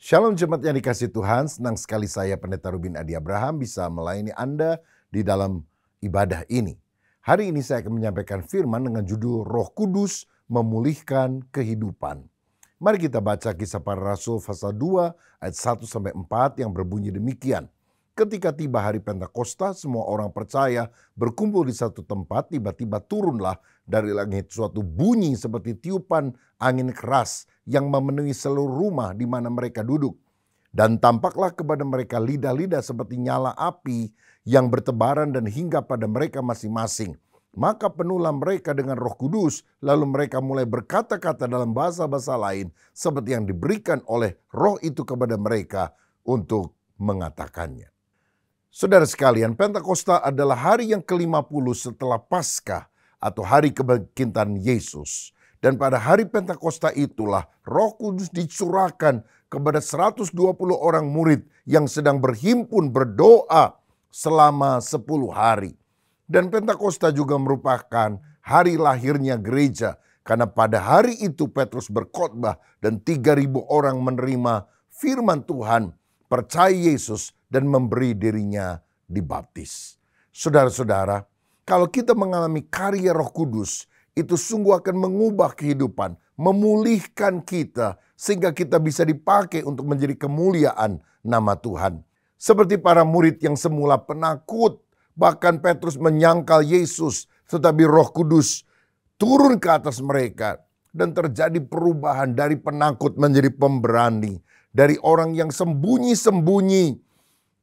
Shalom jemaat yang dikasih Tuhan, senang sekali saya Pendeta Rubin Adi Abraham bisa melayani Anda di dalam ibadah ini. Hari ini saya akan menyampaikan firman dengan judul Roh Kudus Memulihkan Kehidupan. Mari kita baca Kisah Para Rasul pasal 2 ayat 1-4 yang berbunyi demikian. Ketika tiba hari Pentakosta, semua orang percaya berkumpul di satu tempat, tiba-tiba turunlah dari langit suatu bunyi seperti tiupan angin keras yang memenuhi seluruh rumah di mana mereka duduk. Dan tampaklah kepada mereka lidah-lidah seperti nyala api yang bertebaran dan hinggap pada mereka masing-masing. Maka penuhlah mereka dengan Roh Kudus, lalu mereka mulai berkata-kata dalam bahasa-bahasa lain seperti yang diberikan oleh Roh itu kepada mereka untuk mengatakannya. Saudara sekalian, Pentakosta adalah hari yang ke-50 setelah Paskah atau hari kebangkitan Yesus. Dan pada hari Pentakosta itulah Roh Kudus dicurahkan kepada 120 orang murid yang sedang berhimpun berdoa selama 10 hari. Dan Pentakosta juga merupakan hari lahirnya gereja. Karena pada hari itu Petrus berkhotbah dan 3.000 orang menerima firman Tuhan, percaya Yesus dan memberi dirinya dibaptis. Saudara-saudara, kalau kita mengalami karya Roh Kudus, itu sungguh akan mengubah kehidupan, memulihkan kita, sehingga kita bisa dipakai untuk menjadi kemuliaan nama Tuhan. Seperti para murid yang semula penakut, bahkan Petrus menyangkal Yesus, tetapi Roh Kudus turun ke atas mereka, dan terjadi perubahan dari penakut menjadi pemberani, dari orang yang sembunyi-sembunyi,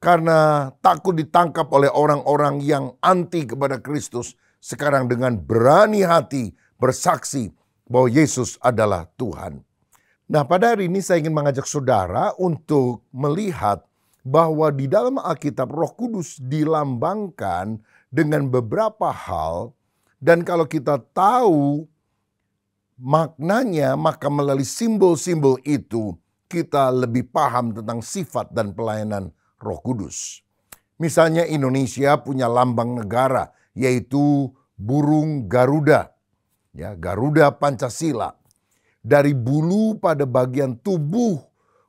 karena takut ditangkap oleh orang-orang yang anti kepada Kristus. Sekarang dengan berani hati bersaksi bahwa Yesus adalah Tuhan. Nah, pada hari ini saya ingin mengajak saudara untuk melihat bahwa di dalam Alkitab Roh Kudus dilambangkan dengan beberapa hal. Dan kalau kita tahu maknanya, maka melalui simbol-simbol itu kita lebih paham tentang sifat dan pelayanan Roh Kudus. Misalnya Indonesia punya lambang negara yaitu burung Garuda. Ya, Garuda Pancasila. Dari bulu pada bagian tubuh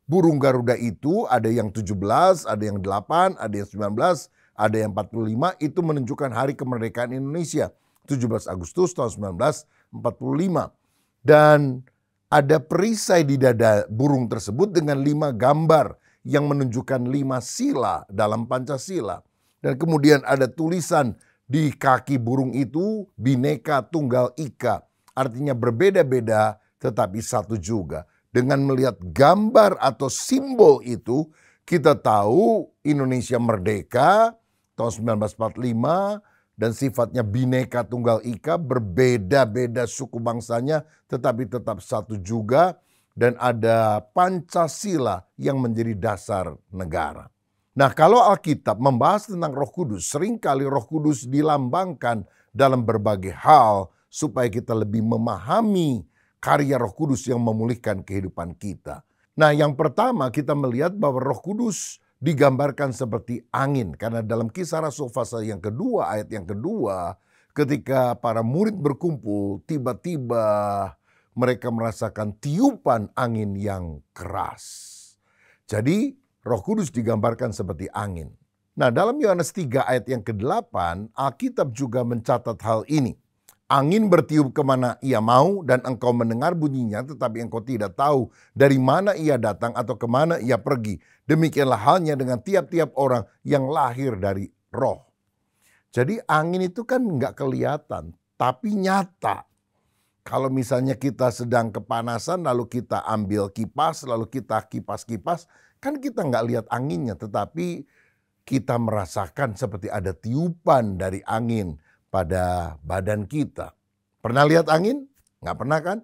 burung Garuda itu ada yang 17, ada yang 8, ada yang 19, ada yang 45. Itu menunjukkan hari kemerdekaan Indonesia. 17 Agustus tahun 1945. Dan ada perisai di dada burung tersebut dengan 5 gambar yang menunjukkan 5 sila dalam Pancasila. Dan kemudian ada tulisan di kaki burung itu, Bhinneka Tunggal Ika. Artinya berbeda-beda tetapi satu juga. Dengan melihat gambar atau simbol itu, kita tahu Indonesia merdeka tahun 1945 dan sifatnya Bhinneka Tunggal Ika, berbeda-beda suku bangsanya tetapi tetap satu juga. Dan ada Pancasila yang menjadi dasar negara. Nah, kalau Alkitab membahas tentang Roh Kudus, seringkali Roh Kudus dilambangkan dalam berbagai hal supaya kita lebih memahami karya Roh Kudus yang memulihkan kehidupan kita. Nah, yang pertama kita melihat bahwa Roh Kudus digambarkan seperti angin. Karena dalam Kisah Rasul pasal yang kedua, ayat yang kedua, ketika para murid berkumpul, tiba-tiba mereka merasakan tiupan angin yang keras. Jadi Roh Kudus digambarkan seperti angin. Nah, dalam Yohanes 3 ayat yang ke-8, Alkitab juga mencatat hal ini. Angin bertiup kemana ia mau dan engkau mendengar bunyinya tetapi engkau tidak tahu dari mana ia datang atau kemana ia pergi. Demikianlah halnya dengan tiap-tiap orang yang lahir dari roh. Jadi angin itu kan nggak kelihatan tapi nyata. Kalau misalnya kita sedang kepanasan lalu kita ambil kipas lalu kita kipas-kipas, kan kita nggak lihat anginnya tetapi kita merasakan seperti ada tiupan dari angin pada badan kita. Pernah lihat angin? Nggak pernah kan?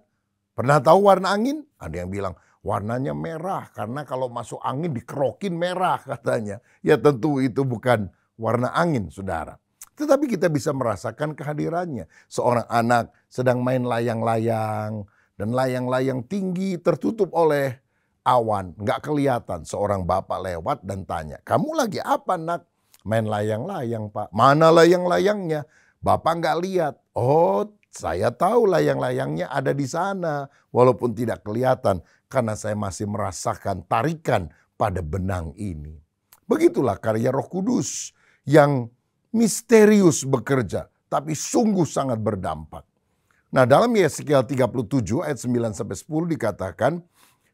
Pernah tahu warna angin? Ada yang bilang warnanya merah karena kalau masuk angin dikerokin merah katanya. Ya tentu itu bukan warna angin, saudara. Tetapi kita bisa merasakan kehadirannya. Seorang anak sedang main layang-layang dan layang-layang tinggi tertutup oleh awan. Nggak kelihatan. Seorang bapak lewat dan tanya, kamu lagi apa nak? Main layang-layang pak. Mana layang-layangnya? Bapak nggak lihat. Oh, Saya tahu layang-layangnya ada di sana walaupun tidak kelihatan karena saya masih merasakan tarikan pada benang ini. Begitulah karya Roh Kudus yang misterius bekerja tapi sungguh sangat berdampak. Nah, dalam Yeskiel 37 ayat 9 sampai 10 dikatakan,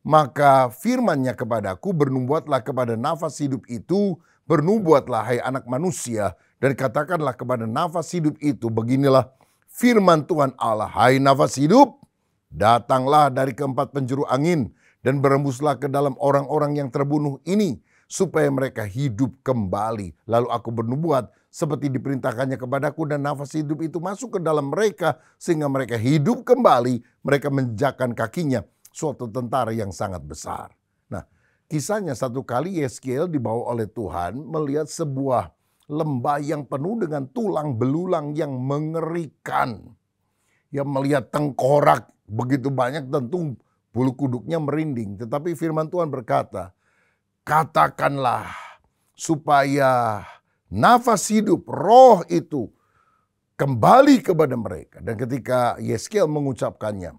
maka firman-Nya kepadaku, bernubuatlah kepada nafas hidup itu, bernubuatlah hai anak manusia, dan katakanlah kepada nafas hidup itu, beginilah firman Tuhan Allah, hai nafas hidup, datanglah dari keempat penjuru angin, dan berembuslah ke dalam orang-orang yang terbunuh ini, supaya mereka hidup kembali. Lalu aku bernubuat seperti diperintahkannya kepadaku, dan nafas hidup itu masuk ke dalam mereka sehingga mereka hidup kembali. Mereka menjejakkan kakinya suatu tentara yang sangat besar. Nah, kisahnya satu kali Yeskiel dibawa oleh Tuhan melihat sebuah lembah yang penuh dengan tulang belulang yang mengerikan. Ia melihat tengkorak begitu banyak, tentu bulu kuduknya merinding. Tetapi firman Tuhan berkata, katakanlah supaya nafas hidup, roh itu kembali kepada mereka. Dan ketika Yeskiel mengucapkannya,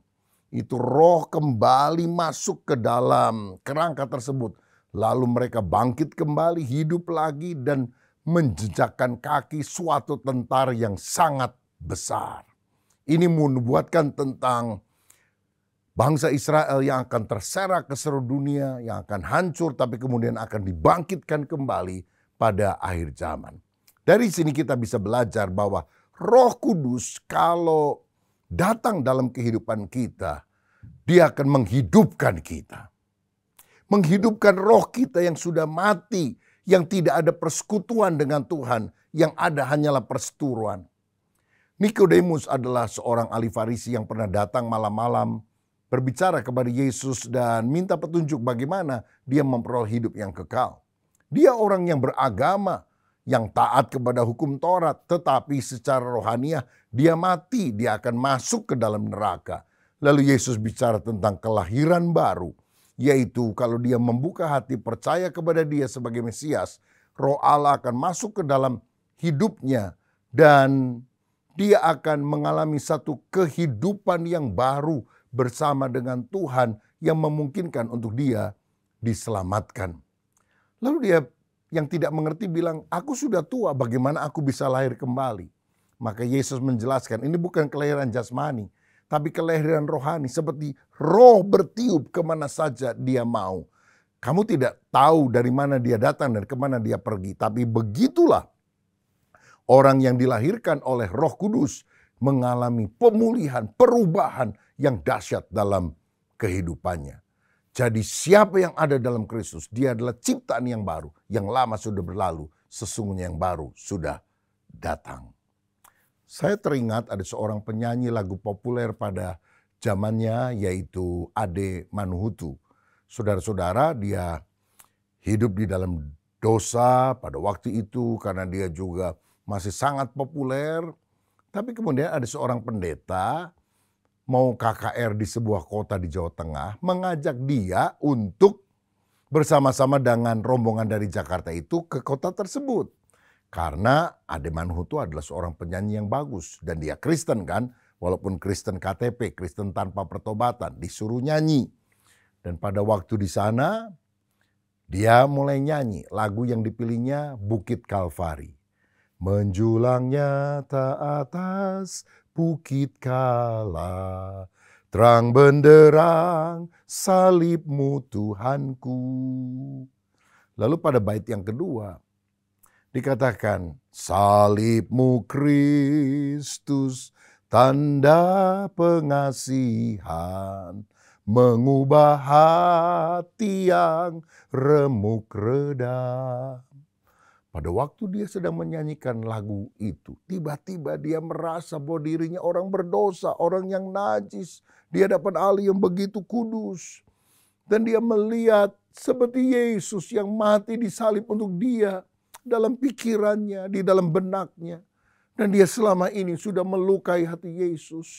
itu roh kembali masuk ke dalam kerangka tersebut. Lalu mereka bangkit kembali, hidup lagi dan menjejakkan kaki suatu tentara yang sangat besar. Ini menubuatkan tentang bangsa Israel yang akan terserak ke seluruh dunia, yang akan hancur tapi kemudian akan dibangkitkan kembali pada akhir zaman. Dari sini kita bisa belajar bahwa Roh Kudus kalau datang dalam kehidupan kita, Dia akan menghidupkan kita. Menghidupkan roh kita yang sudah mati, yang tidak ada persekutuan dengan Tuhan, yang ada hanyalah perseteruan. Nikodemus adalah seorang ahli Farisi yang pernah datang malam-malam berbicara kepada Yesus dan minta petunjuk bagaimana dia memperoleh hidup yang kekal. Dia orang yang beragama, yang taat kepada hukum Taurat, tetapi secara rohaniah dia mati, dia akan masuk ke dalam neraka. Lalu Yesus bicara tentang kelahiran baru, yaitu kalau dia membuka hati percaya kepada dia sebagai Mesias, Roh Allah akan masuk ke dalam hidupnya dan dia akan mengalami satu kehidupan yang baru bersama dengan Tuhan yang memungkinkan untuk dia diselamatkan. Lalu dia yang tidak mengerti bilang, aku sudah tua, bagaimana aku bisa lahir kembali? Maka Yesus menjelaskan, ini bukan kelahiran jasmani, tapi kelahiran rohani, seperti roh bertiup kemana saja dia mau. Kamu tidak tahu dari mana dia datang dan kemana dia pergi. Tapi begitulah orang yang dilahirkan oleh Roh Kudus mengalami pemulihan, perubahan yang dahsyat dalam kehidupannya. Jadi siapa yang ada dalam Kristus, dia adalah ciptaan yang baru. Yang lama sudah berlalu, sesungguhnya yang baru sudah datang. Saya teringat ada seorang penyanyi lagu populer pada zamannya, yaitu Ade Manuhutu. Saudara-saudara, dia hidup di dalam dosa pada waktu itu karena dia juga masih sangat populer. Tapi kemudian ada seorang pendeta mau KKR di sebuah kota di Jawa Tengah, mengajak dia untuk bersama-sama dengan rombongan dari Jakarta itu ke kota tersebut. Karena Ade Manuhutu adalah seorang penyanyi yang bagus. Dan dia Kristen kan, walaupun Kristen KTP, Kristen tanpa pertobatan, disuruh nyanyi. Dan pada waktu di sana, dia mulai nyanyi. Lagu yang dipilihnya Bukit Kalvari. Menjulang nyata atas Bukit Kala, terang benderang salibmu Tuhanku. Lalu pada bait yang kedua, dikatakan, salibmu Kristus, tanda pengasihan, mengubah hati yang remuk redam. Pada waktu dia sedang menyanyikan lagu itu, tiba-tiba dia merasa bahwa dirinya orang berdosa, orang yang najis. Dia dapat Allah yang begitu kudus. Dan dia melihat seperti Yesus yang mati disalib untuk dia. Dalam pikirannya, di dalam benaknya. Dan dia selama ini sudah melukai hati Yesus.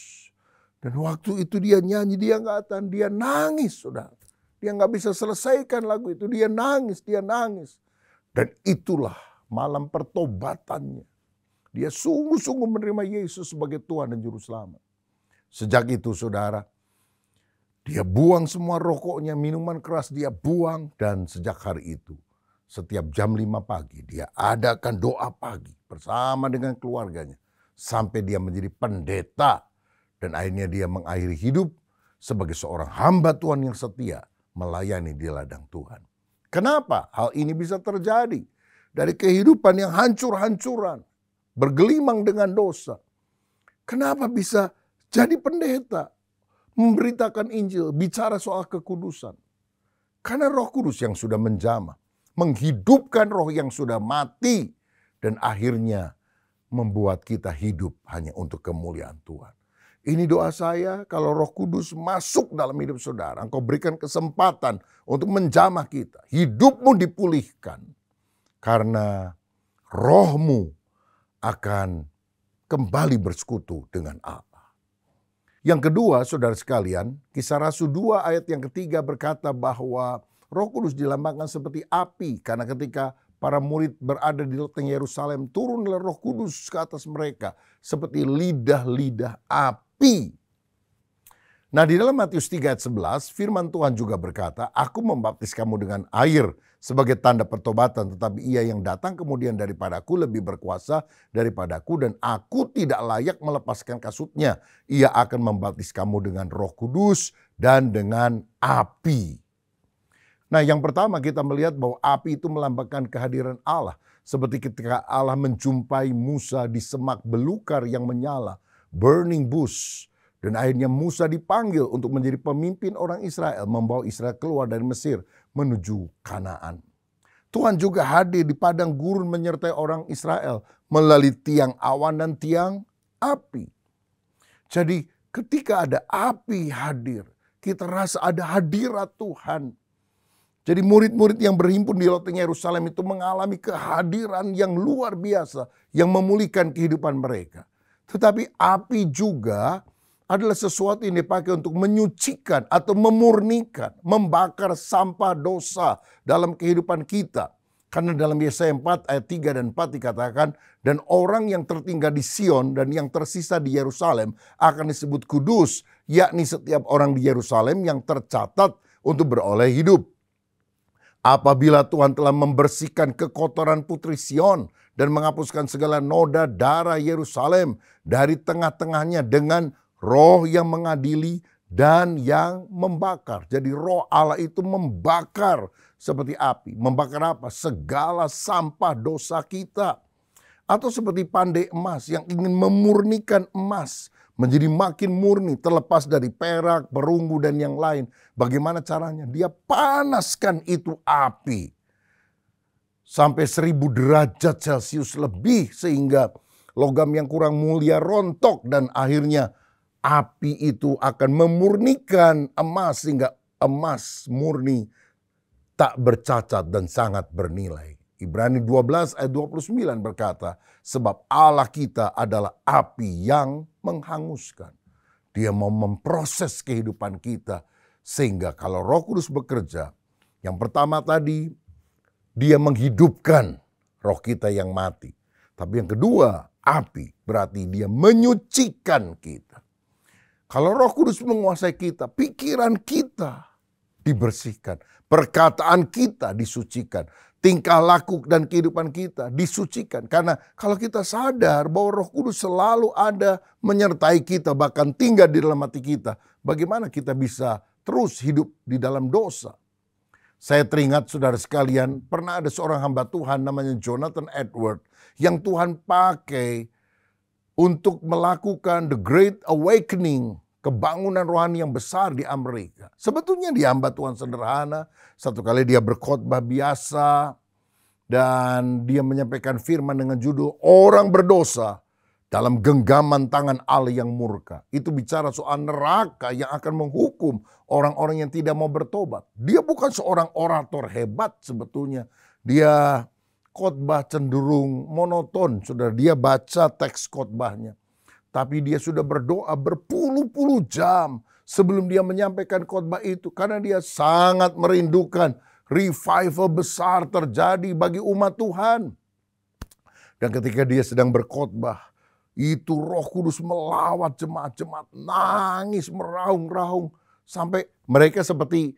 Dan waktu itu dia nyanyi, dia nggak tahan, dia nangis, saudara. Dia nggak bisa selesaikan lagu itu, dia nangis, dia nangis. Dan itulah malam pertobatannya. Dia sungguh-sungguh menerima Yesus sebagai Tuhan dan Juru Selamat. Sejak itu saudara, dia buang semua rokoknya, minuman keras dia buang. Dan sejak hari itu, setiap jam 5 pagi dia adakan doa pagi bersama dengan keluarganya. Sampai dia menjadi pendeta. Dan akhirnya dia mengakhiri hidup sebagai seorang hamba Tuhan yang setia melayani di ladang Tuhan. Kenapa hal ini bisa terjadi? Dari kehidupan yang hancur-hancuran, bergelimang dengan dosa. Kenapa bisa jadi pendeta, memberitakan Injil, bicara soal kekudusan? Karena Roh Kudus yang sudah menjamah, menghidupkan roh yang sudah mati, dan akhirnya membuat kita hidup hanya untuk kemuliaan Tuhan. Ini doa saya, kalau Roh Kudus masuk dalam hidup saudara, Engkau berikan kesempatan untuk menjamah kita. Hidupmu dipulihkan. Karena rohmu akan kembali bersekutu dengan Allah. Yang kedua, saudara sekalian, Kisah Rasul 2 ayat yang ketiga berkata bahwa Roh Kudus dilambangkan seperti api. Karena ketika para murid berada di loteng Yerusalem, turunlah Roh Kudus ke atas mereka seperti lidah-lidah api. Nah, di dalam Matius 3 ayat 11, firman Tuhan juga berkata, Aku membaptis kamu dengan air sebagai tanda pertobatan, tetapi ia yang datang kemudian daripadaku lebih berkuasa daripadaku, dan aku tidak layak melepaskan kasutnya. Ia akan membaptis kamu dengan Roh Kudus dan dengan api. Nah, yang pertama kita melihat bahwa api itu melambangkan kehadiran Allah. Seperti ketika Allah menjumpai Musa di semak belukar yang menyala, burning bush. Dan akhirnya Musa dipanggil untuk menjadi pemimpin orang Israel, membawa Israel keluar dari Mesir menuju Kanaan. Tuhan juga hadir di padang gurun menyertai orang Israel melalui tiang awan dan tiang api. Jadi ketika ada api hadir, kita rasa ada hadirat Tuhan. Jadi murid-murid yang berhimpun di loteng Yerusalem itu mengalami kehadiran yang luar biasa yang memulihkan kehidupan mereka. Tetapi api juga adalah sesuatu yang dipakai untuk menyucikan atau memurnikan, membakar sampah dosa dalam kehidupan kita. Karena dalam Yesaya 4 ayat 3 dan 4 dikatakan, dan orang yang tertinggal di Sion dan yang tersisa di Yerusalem akan disebut kudus, yakni setiap orang di Yerusalem yang tercatat untuk beroleh hidup. Apabila Tuhan telah membersihkan kekotoran putri Sion dan menghapuskan segala noda darah Yerusalem dari tengah-tengahnya dengan roh yang mengadili dan yang membakar. Jadi roh Allah itu membakar seperti api. Membakar apa? Segala sampah dosa kita. Atau seperti pandai emas yang ingin memurnikan emas menjadi makin murni, terlepas dari perak, perunggu, dan yang lain. Bagaimana caranya? Dia panaskan itu api sampai 1000 derajat Celcius lebih, sehingga logam yang kurang mulia rontok, dan akhirnya api itu akan memurnikan emas sehingga emas murni tak bercacat dan sangat bernilai. Ibrani 12 ayat 29 berkata, sebab Allah kita adalah api yang menghanguskan. Dia mau memproses kehidupan kita sehingga kalau Roh Kudus bekerja, yang pertama tadi dia menghidupkan roh kita yang mati. Tapi yang kedua, api berarti dia menyucikan kita. Kalau Roh Kudus menguasai kita, pikiran kita dibersihkan, perkataan kita disucikan, tingkah laku dan kehidupan kita disucikan. Karena kalau kita sadar bahwa Roh Kudus selalu ada menyertai kita, bahkan tinggal di dalam hati kita, bagaimana kita bisa terus hidup di dalam dosa? Saya teringat saudara sekalian, pernah ada seorang hamba Tuhan namanya Jonathan Edward yang Tuhan pakai untuk melakukan the Great Awakening, kebangunan rohani yang besar di Amerika. Sebetulnya dia hamba Tuhan sederhana. Satu kali dia berkhotbah biasa dan dia menyampaikan firman dengan judul Orang Berdosa dalam Genggaman Tangan Allah yang Murka. Itu bicara soal neraka yang akan menghukum orang-orang yang tidak mau bertobat. Dia bukan seorang orator hebat sebetulnya. Dia khotbah cenderung monoton, saudara. Dia baca teks khotbahnya. Tapi dia sudah berdoa berpuluh-puluh jam sebelum dia menyampaikan khotbah itu. Karena dia sangat merindukan revival besar terjadi bagi umat Tuhan. Dan ketika dia sedang berkhotbah, Itu Roh Kudus melawat jemaat-jemaat, nangis meraung-raung sampai mereka seperti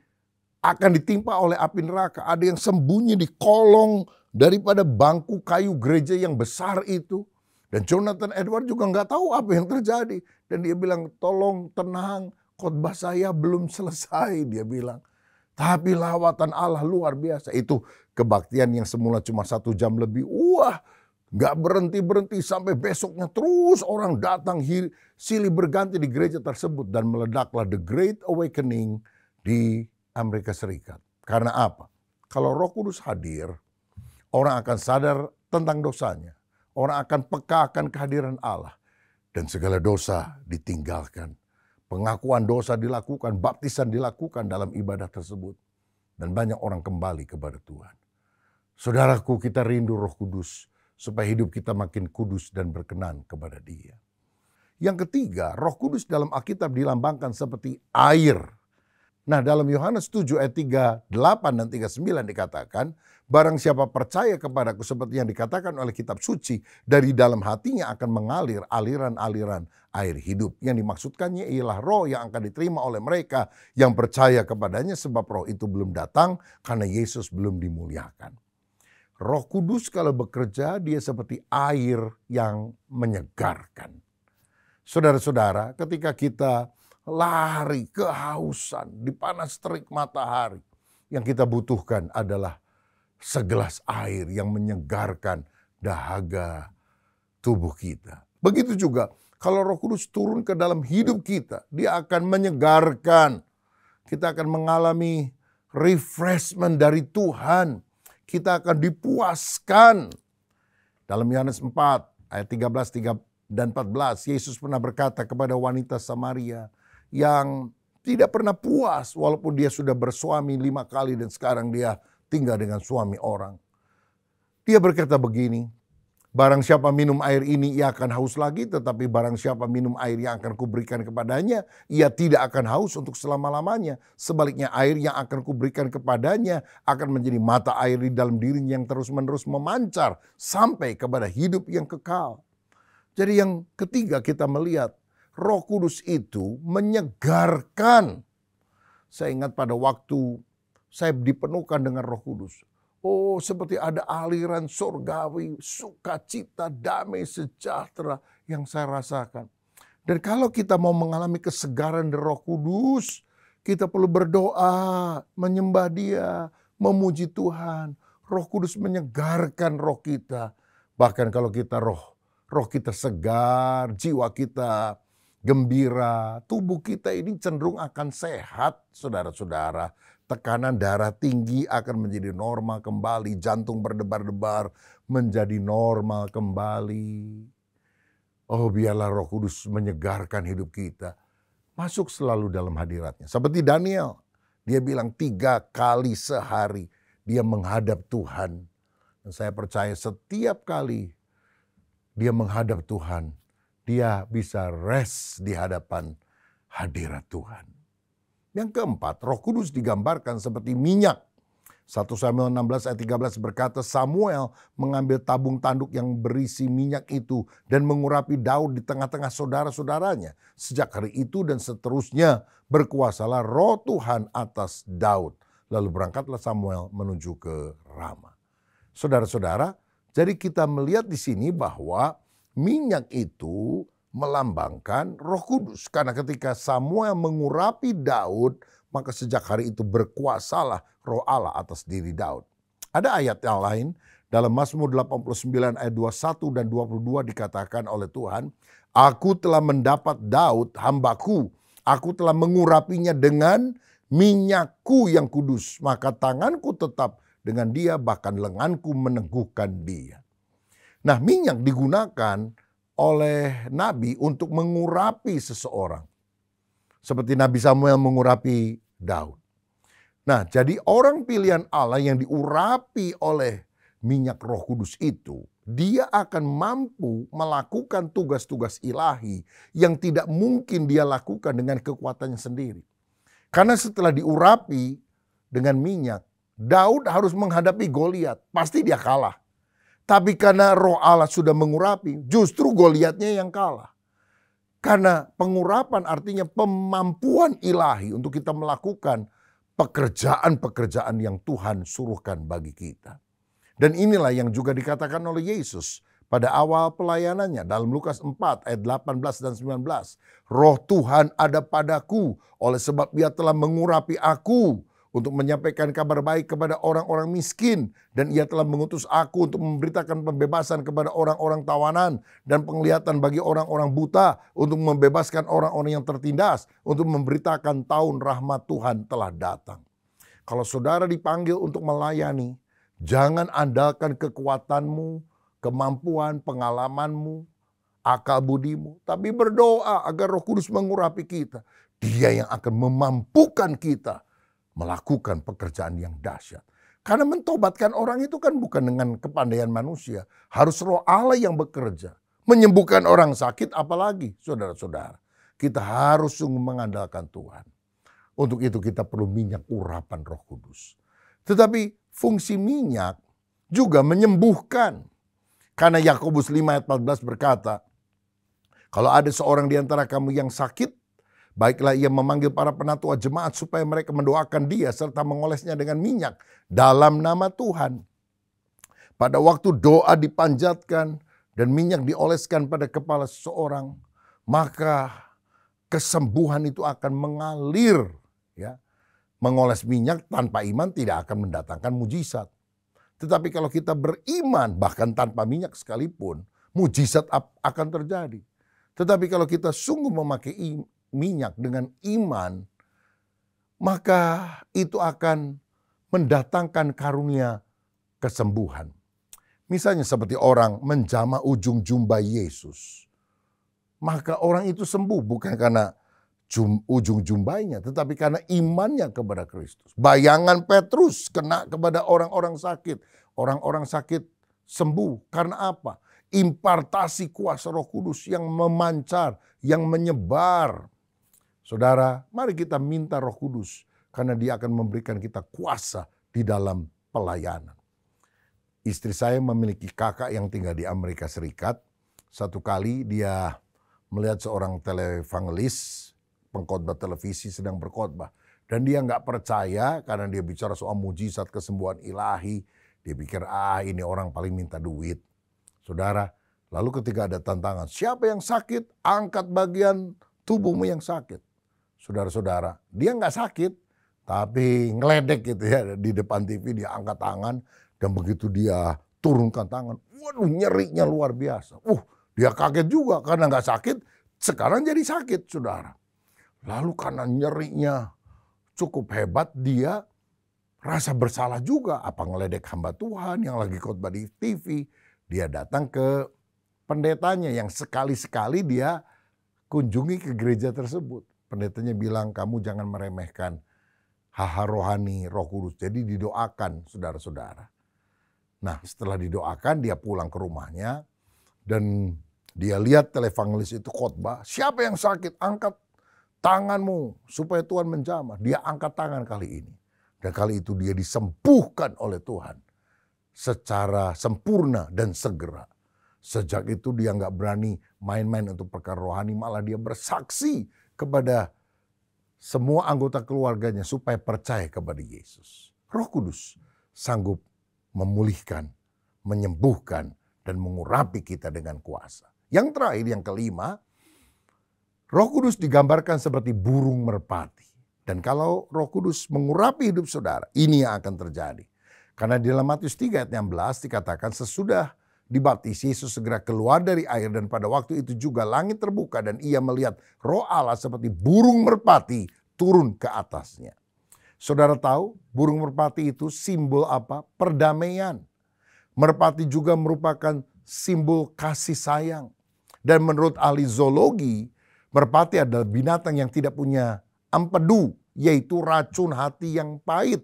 akan ditimpa oleh api neraka. Ada yang sembunyi di kolong daripada bangku kayu gereja yang besar itu. Dan Jonathan Edwards juga nggak tahu apa yang terjadi. Dan dia bilang, tolong tenang, khotbah saya belum selesai, dia bilang. Tapi lawatan Allah luar biasa. Itu kebaktian yang semula cuma 1 jam lebih. Wah, gak berhenti-berhenti sampai besoknya terus orang datang silih berganti di gereja tersebut. Dan meledaklah The Great Awakening di Amerika Serikat. Karena apa? Kalau Roh Kudus hadir, orang akan sadar tentang dosanya. Orang akan peka akan kehadiran Allah. Dan segala dosa ditinggalkan. Pengakuan dosa dilakukan, baptisan dilakukan dalam ibadah tersebut. Dan banyak orang kembali kepada Tuhan. Saudaraku, kita rindu Roh Kudus supaya hidup kita makin kudus dan berkenan kepada Dia. Yang ketiga, Roh Kudus dalam Alkitab dilambangkan seperti air. Nah, dalam Yohanes 7 ayat 38 dan 39 dikatakan, barang siapa percaya kepadaku seperti yang dikatakan oleh kitab suci, dari dalam hatinya akan mengalir aliran-aliran air hidup. Yang dimaksudkannya ialah roh yang akan diterima oleh mereka yang percaya kepadanya, sebab roh itu belum datang karena Yesus belum dimuliakan. Roh Kudus kalau bekerja, dia seperti air yang menyegarkan. Saudara-saudara, ketika kita lari kehausan di panas terik matahari, yang kita butuhkan adalah segelas air yang menyegarkan dahaga tubuh kita. Begitu juga kalau Roh Kudus turun ke dalam hidup kita, dia akan menyegarkan. Kita akan mengalami refreshment dari Tuhan. Kita akan dipuaskan. Dalam Yohanes 4 ayat 13 dan 14, Yesus pernah berkata kepada wanita Samaria yang tidak pernah puas walaupun dia sudah bersuami 5 kali dan sekarang dia tinggal dengan suami orang. Dia berkata begini, barang siapa minum air ini ia akan haus lagi, tetapi barang siapa minum air yang akan kuberikan kepadanya, ia tidak akan haus untuk selama-lamanya. Sebaliknya air yang akan kuberikan kepadanya akan menjadi mata air di dalam dirinya yang terus-menerus memancar sampai kepada hidup yang kekal. Jadi yang ketiga kita melihat Roh Kudus itu menyegarkan. Saya ingat pada waktu saya dipenuhkan dengan Roh Kudus. Oh, seperti ada aliran surgawi, sukacita, damai, sejahtera yang saya rasakan. Dan kalau kita mau mengalami kesegaran dari Roh Kudus, kita perlu berdoa, menyembah Dia, memuji Tuhan. Roh Kudus menyegarkan roh kita. Bahkan kalau kita roh kita segar, jiwa kita gembira, tubuh kita ini cenderung akan sehat, saudara-saudara. Tekanan darah tinggi akan menjadi normal kembali, jantung berdebar-debar menjadi normal kembali. Oh, biarlah Roh Kudus menyegarkan hidup kita. Masuk selalu dalam hadiratnya. Seperti Daniel, dia bilang 3 kali sehari dia menghadap Tuhan. Dan saya percaya setiap kali dia menghadap Tuhan, dia bisa rest di hadapan hadirat Tuhan. Yang keempat, Roh Kudus digambarkan seperti minyak. 1 Samuel 16 ayat 13 berkata, Samuel mengambil tabung tanduk yang berisi minyak itu dan mengurapi Daud di tengah-tengah saudara-saudaranya. Sejak hari itu dan seterusnya berkuasalah Roh Tuhan atas Daud. Lalu berangkatlah Samuel menuju ke Rama. Saudara-saudara, jadi kita melihat di sini bahwa minyak itu melambangkan Roh Kudus. Karena ketika Samuel mengurapi Daud, maka sejak hari itu berkuasalah Roh Allah atas diri Daud. Ada ayat yang lain dalam Mazmur 89 ayat 21 dan 22 dikatakan oleh Tuhan, Aku telah mendapat Daud hambaku, aku telah mengurapinya dengan minyakku yang kudus, maka tanganku tetap dengan dia, bahkan lenganku meneguhkan dia. Nah, minyak digunakan oleh Nabi untuk mengurapi seseorang. Seperti Nabi Samuel mengurapi Daud. Nah, jadi orang pilihan Allah yang diurapi oleh minyak Roh Kudus itu, dia akan mampu melakukan tugas-tugas ilahi yang tidak mungkin dia lakukan dengan kekuatannya sendiri. Karena setelah diurapi dengan minyak, Daud harus menghadapi Goliat. Pasti dia kalah. Tapi karena Roh Allah sudah mengurapi, justru Goliatnya yang kalah. Karena pengurapan artinya kemampuan ilahi untuk kita melakukan pekerjaan-pekerjaan yang Tuhan suruhkan bagi kita. Dan inilah yang juga dikatakan oleh Yesus pada awal pelayanannya dalam Lukas 4 ayat 18 dan 19. Roh Tuhan ada padaku oleh sebab Dia telah mengurapi aku untuk menyampaikan kabar baik kepada orang-orang miskin. Dan Ia telah mengutus aku untuk memberitakan pembebasan kepada orang-orang tawanan dan penglihatan bagi orang-orang buta, untuk membebaskan orang-orang yang tertindas, untuk memberitakan tahun rahmat Tuhan telah datang. Kalau saudara dipanggil untuk melayani, jangan andalkan kekuatanmu, kemampuan, pengalamanmu, akal budimu, tapi berdoa agar Roh Kudus mengurapi kita. Dia yang akan memampukan kita melakukan pekerjaan yang dahsyat. Karena mentobatkan orang itu kan bukan dengan kepandaian manusia. Harus Roh Allah yang bekerja. Menyembuhkan orang sakit apalagi, saudara-saudara. Kita harus sungguh mengandalkan Tuhan. Untuk itu kita perlu minyak urapan Roh Kudus. Tetapi fungsi minyak juga menyembuhkan. Karena Yakobus 5 ayat 14 berkata, kalau ada seorang di antara kamu yang sakit, baiklah ia memanggil para penatua jemaat supaya mereka mendoakan dia serta mengolesnya dengan minyak dalam nama Tuhan. Pada waktu doa dipanjatkan dan minyak dioleskan pada kepala seseorang, maka kesembuhan itu akan mengalir. Ya, mengoles minyak tanpa iman tidak akan mendatangkan mujizat. Tetapi kalau kita beriman bahkan tanpa minyak sekalipun, mujizat akan terjadi. Tetapi kalau kita sungguh memakai minyak dengan iman, maka itu akan mendatangkan karunia kesembuhan. Misalnya seperti orang menjamah ujung jubah Yesus. Maka orang itu sembuh bukan karena ujung jubahnya, tetapi karena imannya kepada Kristus. Bayangan Petrus kena kepada orang-orang sakit. Orang-orang sakit sembuh. Karena apa? Impartasi kuasa Roh Kudus yang memancar, yang menyebar. Saudara, mari kita minta Roh Kudus karena Dia akan memberikan kita kuasa di dalam pelayanan. Istri saya memiliki kakak yang tinggal di Amerika Serikat. Satu kali dia melihat seorang televangelis, pengkhotbah televisi sedang berkhotbah. Dan dia nggak percaya karena dia bicara soal mujizat kesembuhan ilahi. Dia pikir ini orang paling minta duit. Saudara, lalu ketika ada tantangan, siapa yang sakit? Angkat bagian tubuhmu yang sakit. Saudara-saudara, dia nggak sakit, tapi ngeledek gitu ya. Di depan TV dia angkat tangan, dan begitu dia turunkan tangan, waduh nyerinya luar biasa. Dia kaget juga karena nggak sakit, sekarang jadi sakit, saudara. Lalu karena nyerinya cukup hebat, dia rasa bersalah juga. Apa ngeledek hamba Tuhan yang lagi khotbah di TV. Dia datang ke pendetanya yang sekali-sekali dia kunjungi ke gereja tersebut. Pendetanya bilang, kamu jangan meremehkan hal-hal rohani Roh Kudus. Jadi didoakan, saudara-saudara. Nah, setelah didoakan dia pulang ke rumahnya dan dia lihat televangelis itu khotbah. Siapa yang sakit? Angkat tanganmu supaya Tuhan menjamah. Dia angkat tangan kali ini. Dan kali itu dia disembuhkan oleh Tuhan secara sempurna dan segera. Sejak itu dia nggak berani main-main untuk perkara rohani, malah dia bersaksi kepada semua anggota keluarganya supaya percaya kepada Yesus. Roh Kudus sanggup memulihkan, menyembuhkan, dan mengurapi kita dengan kuasa. Yang terakhir, yang kelima, Roh Kudus digambarkan seperti burung merpati. Dan kalau Roh Kudus mengurapi hidup saudara, ini yang akan terjadi. Karena di dalam Matius 3 ayat 16 dikatakan sesudah dibaptis Yesus segera keluar dari air dan pada waktu itu juga langit terbuka dan ia melihat Roh Allah seperti burung merpati turun ke atasnya. Saudara tahu burung merpati itu simbol apa? Perdamaian. Merpati juga merupakan simbol kasih sayang. Dan menurut ahli zoologi, merpati adalah binatang yang tidak punya empedu, yaitu racun hati yang pahit.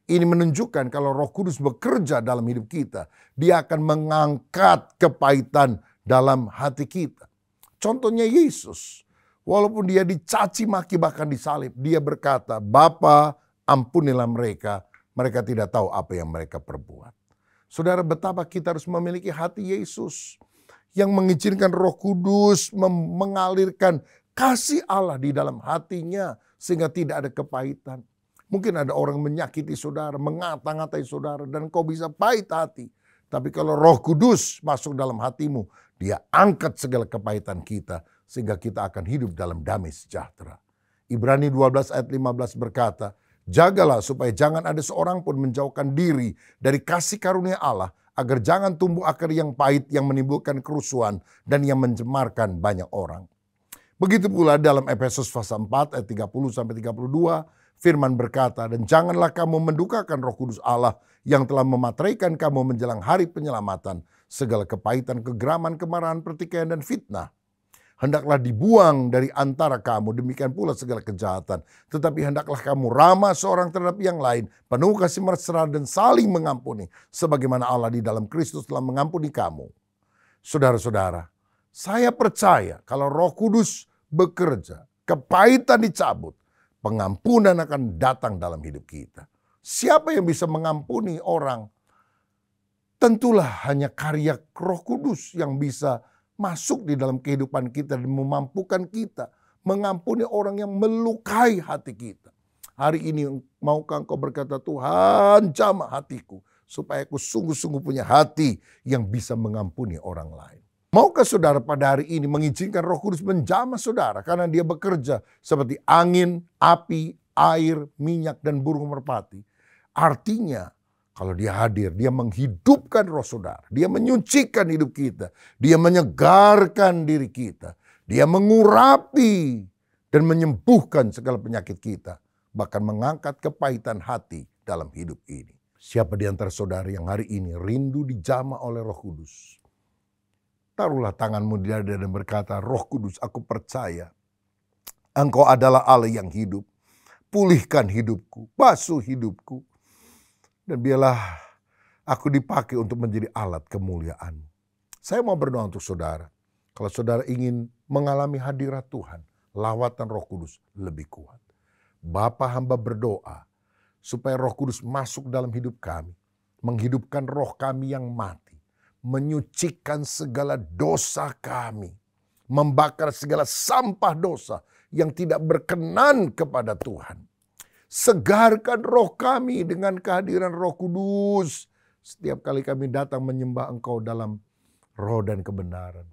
Ini menunjukkan kalau Roh Kudus bekerja dalam hidup kita, Dia akan mengangkat kepahitan dalam hati kita. Contohnya Yesus. Walaupun dia dicaci maki bahkan disalib, dia berkata, Bapa ampunilah mereka, mereka tidak tahu apa yang mereka perbuat. Saudara, betapa kita harus memiliki hati Yesus yang mengizinkan Roh Kudus mengalirkan kasih Allah di dalam hatinya sehingga tidak ada kepahitan. Mungkin ada orang menyakiti saudara, mengata-ngatai saudara, dan kau bisa pahit hati. Tapi kalau Roh Kudus masuk dalam hatimu, dia angkat segala kepahitan kita sehingga kita akan hidup dalam damai sejahtera. Ibrani 12 ayat 15 berkata, jagalah supaya jangan ada seorang pun menjauhkan diri dari kasih karunia Allah, agar jangan tumbuh akar yang pahit yang menimbulkan kerusuhan dan yang mencemarkan banyak orang. Begitu pula dalam Efesus pasal 4 ayat 30-32, firman berkata, dan janganlah kamu mendukakan Roh Kudus Allah yang telah memateraikan kamu menjelang hari penyelamatan. Segala kepahitan, kegeraman, kemarahan, pertikaian, dan fitnah hendaklah dibuang dari antara kamu. Demikian pula segala kejahatan. Tetapi hendaklah kamu ramah seorang terhadap yang lain, penuh kasih mesra dan saling mengampuni, sebagaimana Allah di dalam Kristus telah mengampuni kamu. Saudara-saudara, saya percaya kalau Roh Kudus bekerja, kepahitan dicabut, pengampunan akan datang dalam hidup kita. Siapa yang bisa mengampuni orang? Tentulah hanya karya Roh Kudus yang bisa masuk di dalam kehidupan kita dan memampukan kita mengampuni orang yang melukai hati kita. Hari ini maukah engkau berkata, Tuhan jamah hatiku supaya aku sungguh-sungguh punya hati yang bisa mengampuni orang lain. Maukah saudara pada hari ini mengizinkan Roh Kudus menjamah saudara karena dia bekerja seperti angin, api, air, minyak, dan burung merpati. Artinya kalau dia hadir, dia menghidupkan roh saudara. Dia menyucikan hidup kita. Dia menyegarkan diri kita. Dia mengurapi dan menyembuhkan segala penyakit kita. Bahkan mengangkat kepahitan hati dalam hidup ini. Siapa di antara saudara yang hari ini rindu dijamah oleh Roh Kudus? Taruhlah tanganmu di dada dan berkata, Roh Kudus, aku percaya Engkau adalah Allah yang hidup. Pulihkan hidupku, basuh hidupku. Dan biarlah aku dipakai untuk menjadi alat kemuliaan. Saya mau berdoa untuk saudara. Kalau saudara ingin mengalami hadirat Tuhan, lawatan Roh Kudus lebih kuat. Bapa, hamba berdoa supaya Roh Kudus masuk dalam hidup kami. Menghidupkan roh kami yang mati. Menyucikan segala dosa kami. Membakar segala sampah dosa yang tidak berkenan kepada Tuhan. Segarkan roh kami dengan kehadiran Roh Kudus. Setiap kali kami datang menyembah Engkau dalam roh dan kebenaran.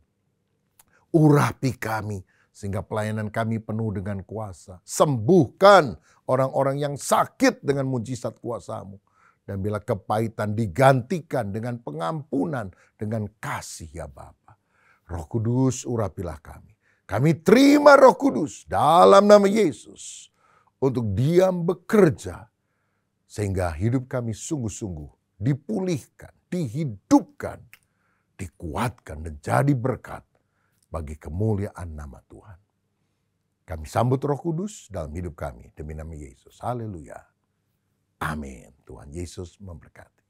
Urapi kami sehingga pelayanan kami penuh dengan kuasa. Sembuhkan orang-orang yang sakit dengan mujizat kuasa-Mu. Dan bila kepahitan digantikan dengan pengampunan, dengan kasih ya Bapa. Roh Kudus urapilah kami. Kami terima Roh Kudus dalam nama Yesus. Untuk diam bekerja sehingga hidup kami sungguh-sungguh dipulihkan, dihidupkan, dikuatkan dan jadi berkat bagi kemuliaan nama Tuhan. Kami sambut Roh Kudus dalam hidup kami demi nama Yesus. Haleluya. Amin. Tuhan Yesus memberkati.